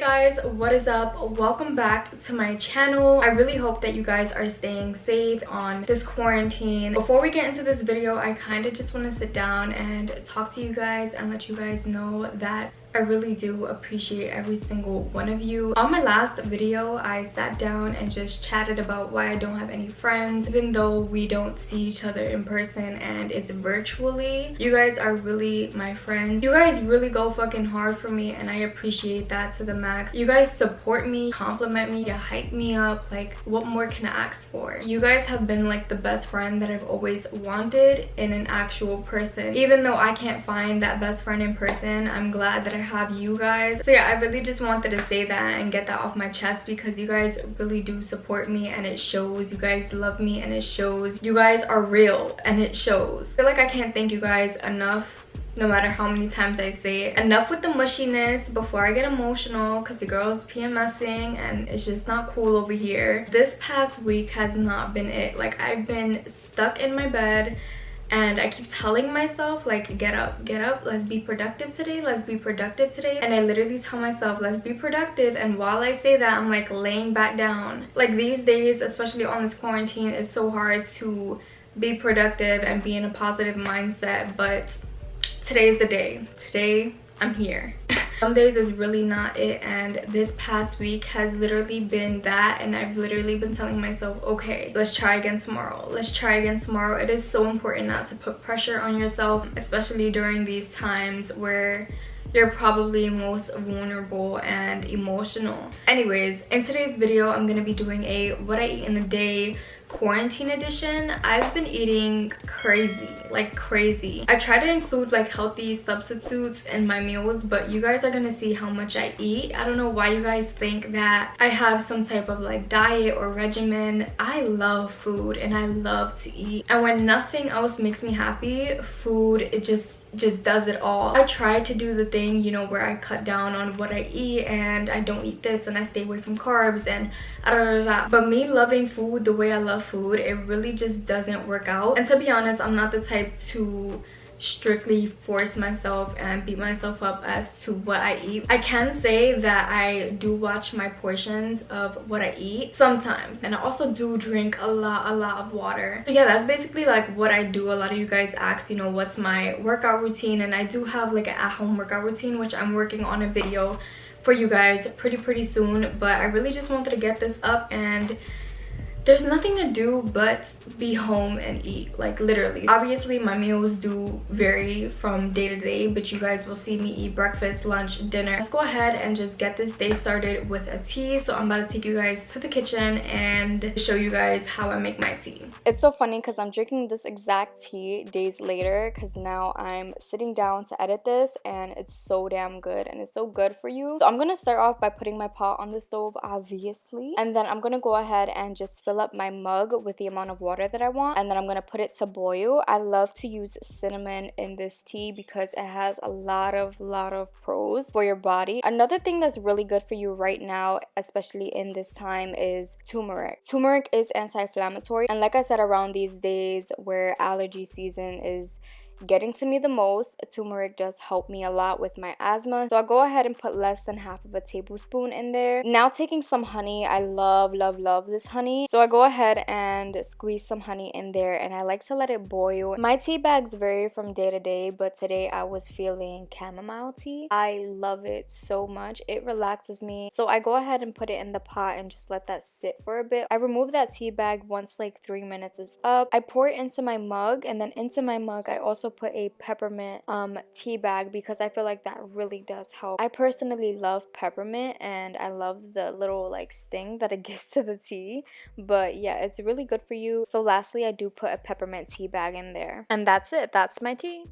guys, what is up? Welcome back to my channel. I really hope that you guys are staying safe on this quarantine. Before we get into this video, I kind of just want to sit down and talk to you guys and let you guys know that I really do appreciate every single one of you. On my last video, I sat down and just chatted about why I don't have any friends, even though we don't see each other in person and it's virtually. You guys are really my friends. You guys really go fucking hard for me and I appreciate that to the max. You guys support me, compliment me, you hype me up. Like, what more can I ask for? You guys have been like the best friend that I've always wanted in an actual person. Even though I can't find that best friend in person, I'm glad that I have you guys. So yeah, I really just wanted to say that and get that off my chest because you guys really do support me and it shows. You guys love me and it shows. You guys are real and it shows. I feel like I can't thank you guys enough, no matter how many times I say it. Enough with the mushiness before I get emotional, because the girl is PMSing and it's just not cool over here. This past week has not been it. Like, I've been stuck in my bed and I keep telling myself, like, get up, let's be productive today, let's be productive today. And I literally tell myself, let's be productive, and while I say that, I'm like laying back down. Like, these days, especially on this quarantine, it's so hard to be productive and be in a positive mindset, but today's the day. Today I'm here. Some days is really not it, and this past week has literally been that, and I've literally been telling myself, okay, let's try again tomorrow, let's try again tomorrow. It is so important not to put pressure on yourself, especially during these times where you're probably most vulnerable and emotional. Anyways, in today's video, I'm gonna be doing a what I eat in a day quarantine edition. I've been eating crazy, like crazy. I try to include like healthy substitutes in my meals, but you guys are gonna see how much I eat. I don't know why you guys think that I have some type of like diet or regimen. I love food and I love to eat, and when nothing else makes me happy, food, it just does it all. I try to do the thing, you know, where I cut down on what I eat and I don't eat this and I stay away from carbs and but me loving food the way I love food, it really just doesn't work out. And to be honest, I'm not the type to strictly force myself and beat myself up as to what I eat. I can say that I do watch my portions of what I eat sometimes, and I also do drink a lot of water. So yeah, that's basically like what I do. A lot of you guys ask, you know, what's my workout routine, and I do have like an at-home workout routine, which I'm working on a video for you guys pretty soon. But I really just wanted to get this up, and there's nothing to do but be home and eat, like literally. Obviously my meals do vary from day to day, but you guys will see me eat breakfast, lunch, dinner. Let's go ahead and just get this day started with a tea. So I'm about to take you guys to the kitchen and show you guys how I make my tea. It's so funny because I'm drinking this exact tea days later, because now I'm sitting down to edit this and it's so damn good and it's so good for you. So I'm gonna start off by putting my pot on the stove, obviously, and then I'm gonna go ahead and just fill up my mug with the amount of water that I want, and then I'm gonna put it to boil. I love to use cinnamon in this tea because it has a lot of pros for your body. Another thing that's really good for you right now, especially in this time, is turmeric. Turmeric is anti-inflammatory, and like I said, around these days where allergy season is getting to me the most, turmeric does help me a lot with my asthma. So I'll go ahead and put less than half of a tablespoon in there. Now taking some honey. I love this honey, so I go ahead and squeeze some honey in there, and I like to let it boil. My tea bags vary from day to day, but today I was feeling chamomile tea. I love it so much. It relaxes me. So I go ahead and put it in the pot and just let that sit for a bit. I remove that tea bag once like 3 minutes is up. I pour it into my mug, and then into my mug I also put a peppermint tea bag because I feel like that really does help. I personally love peppermint and I love the little like sting that it gives to the tea, but yeah, it's really good for you. So lastly, I do put a peppermint tea bag in there, and that's it. That's my tea.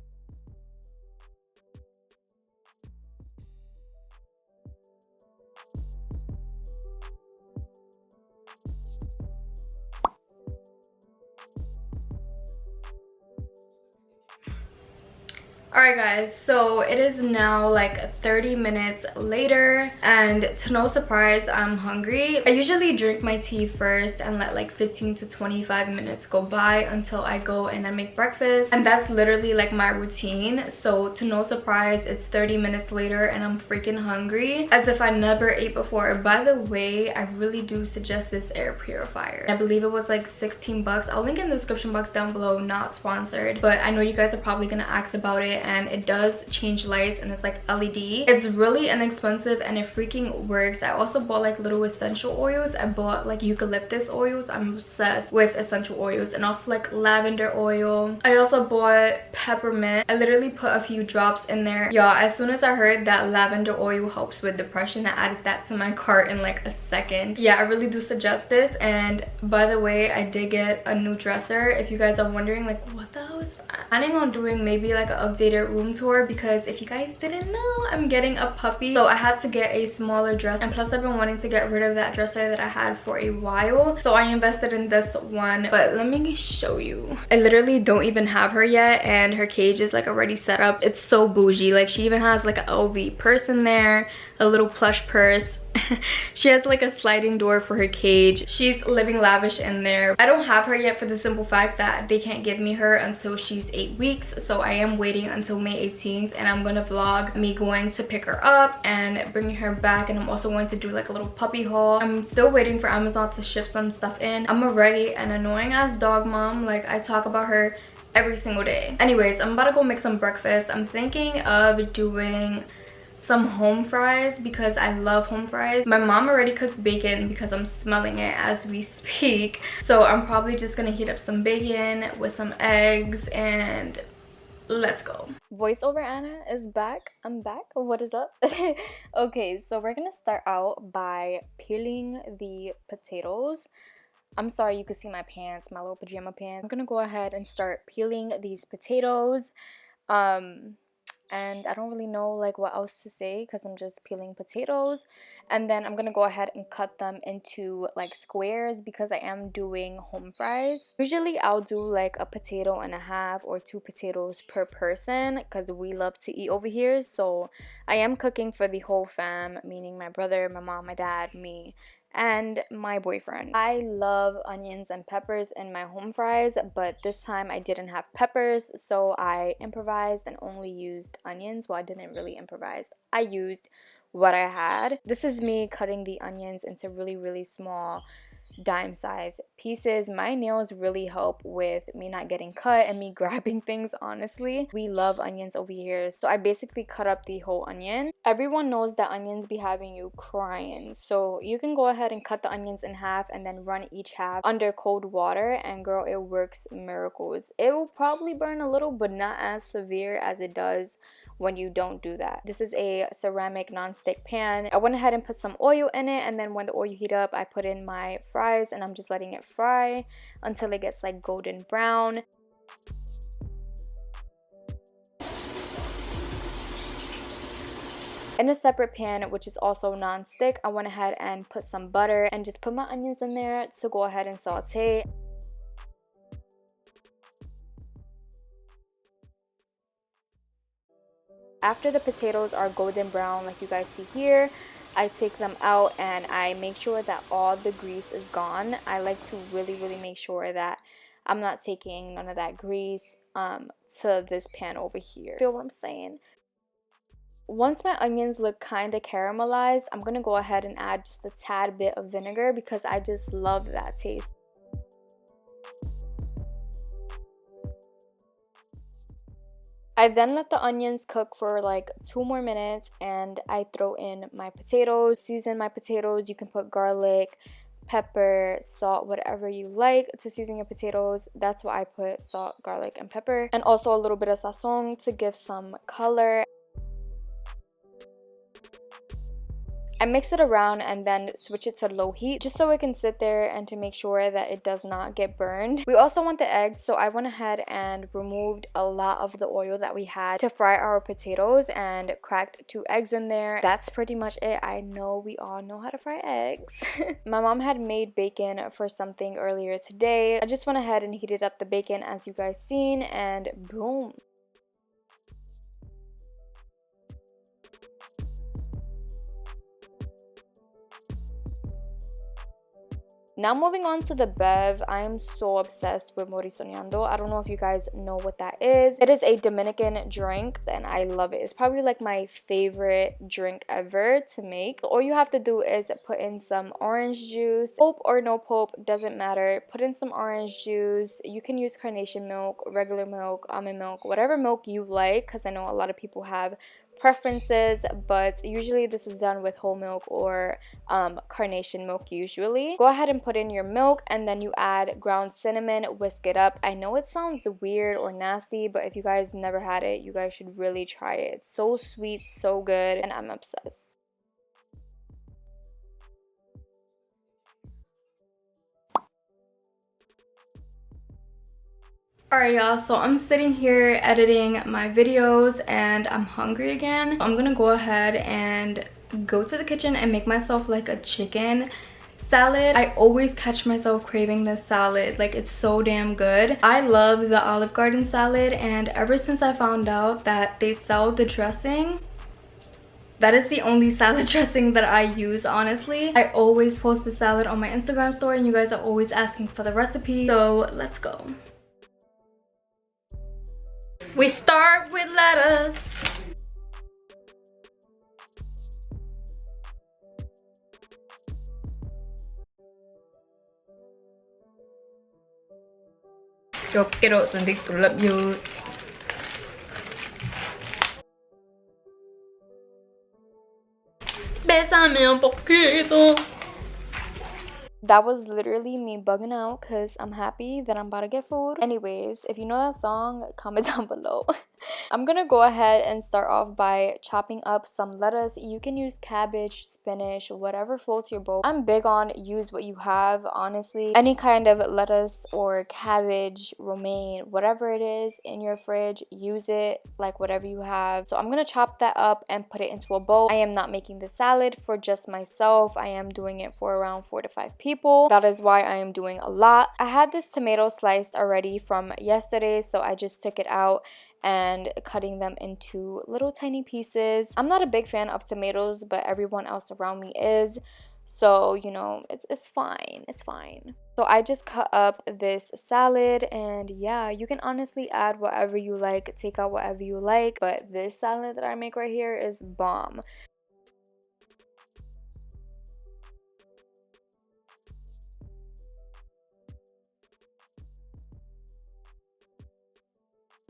Alright guys, so it is now like 30 minutes later, and to no surprise, I'm hungry. I usually drink my tea first and let like 15 to 25 minutes go by until I go and I make breakfast, and that's literally like my routine. So to no surprise, it's 30 minutes later and I'm freaking hungry as if I never ate before. By the way, I really do suggest this air purifier. I believe it was like 16 bucks. I'll link in the description box down below, not sponsored, but I know you guys are probably gonna ask about it, and it does change lights and it's like LED. It's really inexpensive and it freaking works. I also bought like little essential oils. I bought like eucalyptus oils. I'm obsessed with essential oils, and also like lavender oil. I also bought peppermint. I literally put a few drops in there. Y'all, as soon as I heard that lavender oil helps with depression, I added that to my cart in like a second. Yeah, I really do suggest this. And by the way, I did get a new dresser. If you guys are wondering like what the hell is that, I'm planning on doing maybe like an updated room tour, because if you guys didn't know, I'm getting a puppy, so I had to get a smaller dress, and plus I've been wanting to get rid of that dresser that I had for a while, so I invested in this one. But let me show you. I literally don't even have her yet, and her cage is like already set up. It's so bougie. Like she even has like an LV purse in there, a little plush purse. She has like a sliding door for her cage. She's living lavish in there. I don't have her yet for the simple fact that they can't give me her until she's 8 weeks, so I am waiting until May 18th, and I'm gonna vlog me going to pick her up and bringing her back, and I'm also going to do like a little puppy haul. I'm still waiting for Amazon to ship some stuff in. I'm already an annoying ass dog mom. Like I talk about her every single day. Anyways, I'm about to go make some breakfast. I'm thinking of doing some home fries because I love home fries. My mom already cooked bacon because I'm smelling it as we speak, so I'm probably just gonna heat up some bacon with some eggs and let's go. Voiceover Anna is back. I'm back. What is up? Okay, so we're gonna start out by peeling the potatoes. I'm sorry, you can see my pants, my little pajama pants. I'm gonna go ahead and start peeling these potatoes. And I don't really know like what else to say because I'm just peeling potatoes, and then I'm gonna go ahead and cut them into like squares because I am doing home fries. Usually I'll do like a potato and a half or 2 potatoes per person because we love to eat over here. So I am cooking for the whole fam, meaning my brother, my mom, my dad, me, and my boyfriend. I love onions and peppers in my home fries, but this time I didn't have peppers, so I improvised and only used onions. Well, I didn't really improvise. I used what I had. This is me cutting the onions into really small dime size pieces. My nails really help with me not getting cut and me grabbing things. Honestly, we love onions over here, so I basically cut up the whole onion. Everyone knows that onions be having you crying, so you can go ahead and cut the onions in half and then run each half under cold water, and girl, it works miracles. It will probably burn a little, but not as severe as it does when you don't do that. This is a ceramic non-stick pan. I went ahead and put some oil in it, and then when the oil heat up, I put in my fries and I'm just letting it fry until it gets like golden brown. In a separate pan, which is also non-stick, I went ahead and put some butter and just put my onions in there to go ahead and saute. After the potatoes are golden brown like you guys see here, I take them out and I make sure that all the grease is gone. I like to really make sure that I'm not taking none of that grease to this pan over here. Feel what I'm saying? Once my onions look kind of caramelized, I'm going to go ahead and add just a tad bit of vinegar because I just love that taste. I then let the onions cook for like 2 more minutes, and I throw in my potatoes. Season my potatoes. You can put garlic, pepper, salt, whatever you like to season your potatoes. That's why I put salt, garlic, and pepper, and also a little bit of sazon to give some color. I mix it around and then switch it to low heat just so it can sit there and to make sure that it does not get burned. We also want the eggs, so I went ahead and removed a lot of the oil that we had to fry our potatoes and cracked 2 eggs in there. That's pretty much it. I know we all know how to fry eggs. My mom had made bacon for something earlier today. I just went ahead and heated up the bacon as you guys seen, and boom. Now moving on to the bev, I am so obsessed with morisoñando. I don't know if you guys know what that is. It is a Dominican drink and I love it. It's probably like my favorite drink ever to make. All you have to do is put in some orange juice, pulp or no pulp, doesn't matter. Put in some orange juice. You can use carnation milk, regular milk, almond milk, whatever milk you like, because I know a lot of people have preferences, but usually this is done with whole milk or carnation milk usually. Go ahead and put in your milk and then you add ground cinnamon, whisk it up. I know it sounds weird or nasty, but if you guys never had it, you guys should really try it. It's so sweet, so good, and I'm obsessed. Alright y'all, so I'm sitting here editing my videos and I'm hungry again. I'm gonna go ahead and go to the kitchen and make myself like a chicken salad. I always catch myself craving this salad, like it's so damn good. I love the Olive Garden salad, and ever since I found out that they sell the dressing, that is the only salad dressing that I use, honestly. I always post the salad on my Instagram story and you guys are always asking for the recipe, so let's go. We start with lettuce. Yo quiero sentir tus labios. Bésame un poquito. That was literally me bugging out because I'm happy that I'm about to get food. Anyways, if you know that song, comment down below. I'm gonna go ahead and start off by chopping up some lettuce. You can use cabbage, spinach, whatever floats your boat. I'm big on use what you have, honestly. Any kind of lettuce or cabbage, romaine, whatever it is in your fridge, use it, like whatever you have. So I'm gonna chop that up and put it into a bowl. I am not making the salad for just myself. I am doing it for around 4 to 5 people. That is why I am doing a lot. I had this tomato sliced already from yesterday, so I just took it out and cutting them into little tiny pieces. I'm not a big fan of tomatoes, but everyone else around me is. So, you know, it's fine. It's fine. So I just cut up this salad, and yeah, you can honestly add whatever you like, take out whatever you like, but this salad that I make right here is bomb.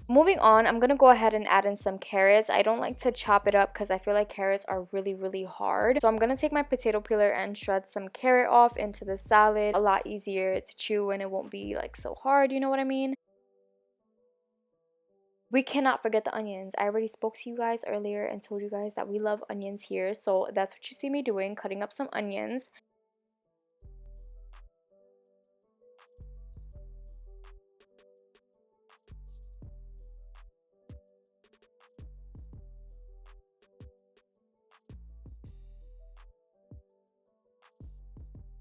Moving on, I'm gonna go ahead and add in some carrots. I don't like to chop it up because I feel like carrots are really hard. So I'm gonna take my potato peeler and shred some carrot off into the salad. A lot easier to chew and it won't be like so hard, you know what I mean? We cannot forget the onions. I already spoke to you guys earlier and told you guys that we love onions here. So that's what you see me doing, cutting up some onions.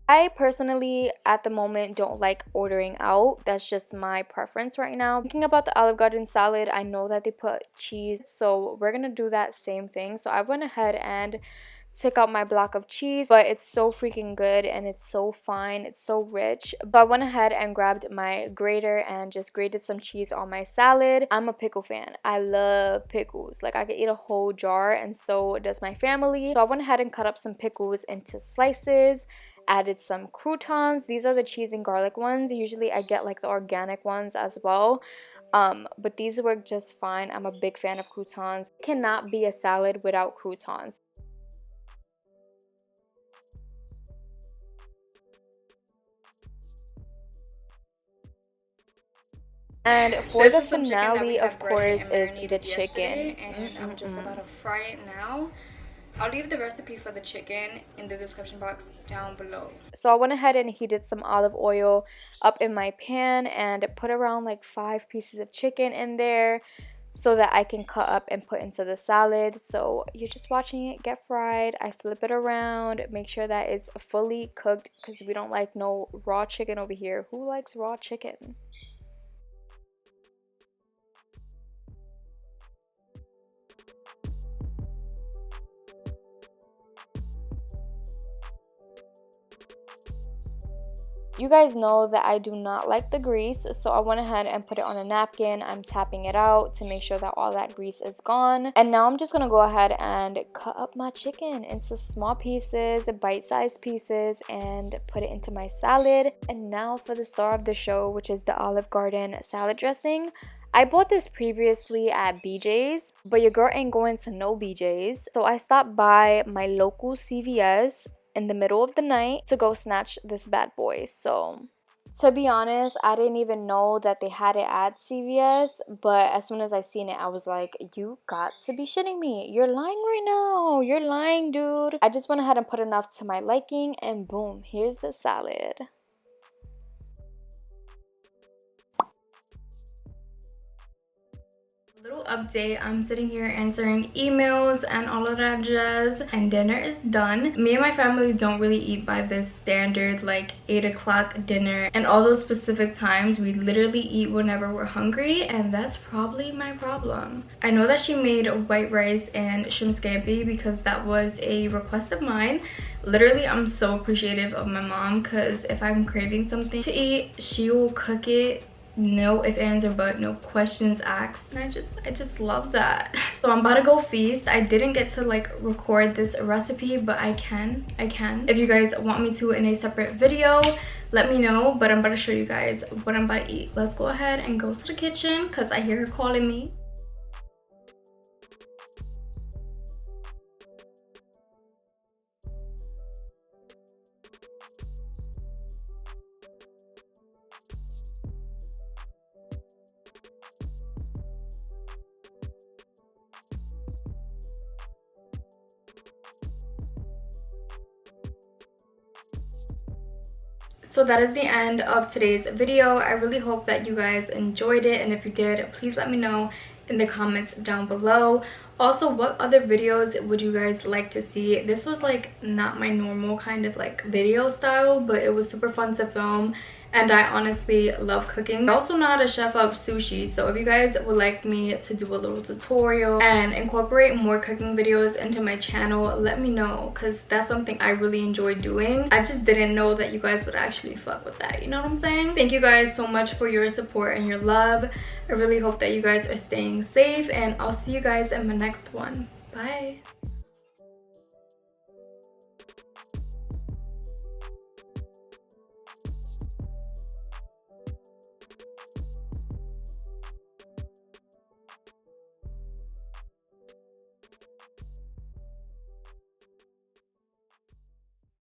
I personally, at the moment, don't like ordering out. That's just my preference right now. Thinking about the Olive Garden salad, I know that they put cheese, so we're gonna do that same thing. So I went ahead and took out my block of cheese, but it's so freaking good and it's so fine, it's so rich. So I went ahead and grabbed my grater and just grated some cheese on my salad. I'm a pickle fan. I love pickles. Like, I could eat a whole jar, and so does my family. So I went ahead and cut up some pickles into slices, added some croutons. These are the cheese and garlic ones. Usually I get like the organic ones as well, but these work just fine. I'm a big fan of croutons. It cannot be a salad without croutons. And for the finale, of course, is the chicken. And I'm just about to fry it now. I'll leave the recipe for the chicken in the description box down below. So I went ahead and heated some olive oil up in my pan and put around like 5 pieces of chicken in there so that I can cut up and put into the salad. So you're just watching it get fried. I flip it around, make sure that it's fully cooked because we don't like no raw chicken over here. Who likes raw chicken? You guys know that I do not like the grease, so I went ahead and put it on a napkin. I'm tapping it out to make sure that all that grease is gone. And now I'm just gonna go ahead and cut up my chicken into small pieces, bite-sized pieces, and put it into my salad. And now for the star of the show, which is the Olive Garden salad dressing. I bought this previously at BJ's, but your girl ain't going to no BJ's. So I stopped by my local CVS in the middle of the night to go snatch this bad boy. So to be honest, I didn't even know that they had it at CVS, but as soon as I seen it, I was like, you got to be shitting me. You're lying right now. You're lying, dude. I just went ahead and put enough to my liking, and boom, here's the salad. Little update, I'm sitting here answering emails and all of that jazz, and dinner is done. Me and my family don't really eat by this standard like 8 o'clock dinner and all those specific times. We literally eat whenever we're hungry, and that's probably my problem. I know that she made white rice and shrimp scampi because that was a request of mine. Literally, I'm so appreciative of my mom, because if I'm craving something to eat, she will cook it. No ifs, ands, or buts, no questions asked, and I just love that. So I'm about to go feast. I didn't get to like record this recipe, but I can. If you guys want me to in a separate video, let me know, but I'm about to show you guys what I'm about to eat. Let's go ahead and go to the kitchen because I hear her calling me. So that is the end of today's video. I really hope that you guys enjoyed it, and if you did, please let me know in the comments down below. Also, what other videos would you guys like to see? This was like not my normal kind of like video style, but it was super fun to film, and I honestly love cooking. I'm also not a chef of sushi, so if you guys would like me to do a little tutorial and incorporate more cooking videos into my channel, let me know, because that's something I really enjoy doing. I just didn't know that you guys would actually fuck with that, you know what I'm saying? Thank you guys so much for your support and your love. I really hope that you guys are staying safe, and I'll see you guys in my next one. Bye.